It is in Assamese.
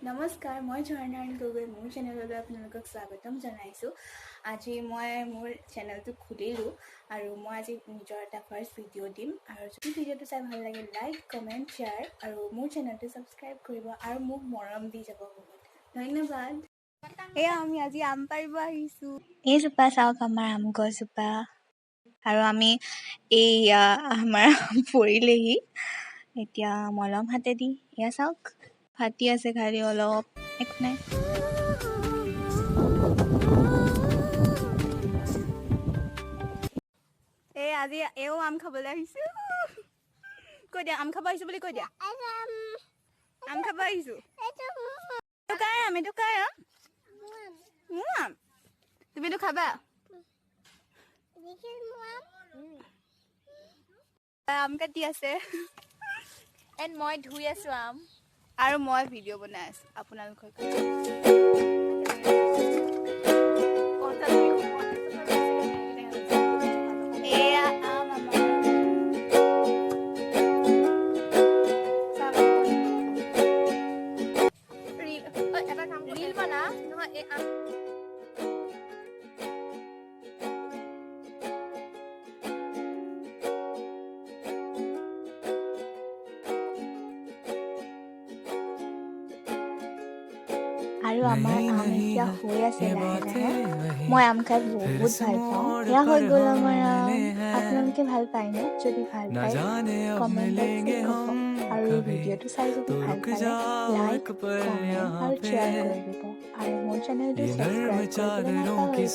নমস্কাৰ, মই ঝৰ্ণাৰাণী গগৈ মোৰ চেনেললৈ আপোনালোকক স্বাগতম জনাইছোঁ। আজি মই মোৰ চেনেলটো খুলিলোঁ আৰু মই আজি নিজৰ এটা ফাৰ্ষ্ট ভিডিঅ' দিম আৰু যদি ভিডিঅ'টো চাই ভাল লাগে লাইক, কমেণ্ট, শ্বেয়াৰ আৰু মোৰ চেনেলটো ছাবস্ক্ৰাইব কৰিব আৰু মোক মৰম দি যাব বহুত। ধন্যবাদ। এয়া আমি আজি আম পাৰিব আহিছোঁ। এইজোপা চাওক আমাৰ আম গছজোপা আৰু আমি এইয়া আমাৰ পৰিলেহি এতিয়া মলম হাতেদি এয়া চাওক ফাটি আছে খালি অলপ একো নাই। এই আজি এও আম খাবলৈ আহিছো। কৈ দিয়া আম খাব আহিছো বুলি কৈ দিয়া। আম খাব আহিছো। এইটো কাৰ আম? এইটো কাৰ আম? মোৰ আম। তুমিতো খাবা? আম কাটি আছে এণ্ড মই ধুই আছো আম আৰু মই ভিডিঅ' বনাই আছো আপোনালোকৰ এয়া আম আমাৰ ৰীল বনা নহয় এই আম আৰু আমাৰ আম এতিয়া হৈ আছে লাহে লাহে। মই আম খাই বহুত ভাল পাওঁ। এয়া হৈ গ'ল আমাৰ আম। আপোনালোকে ভাল পায়নে? যদি ভাল পায় কমেণ্ট বক্সত ক'ব আৰু এই ভিডিঅ'টো চাই যদি ভাল পালে লাইক, কমেণ্ট আৰু শ্বেয়াৰ কৰি দিব আৰু মোৰ চেনেলটো ছাবস্ক্ৰাইব কৰিবলৈ নাপাহৰিব।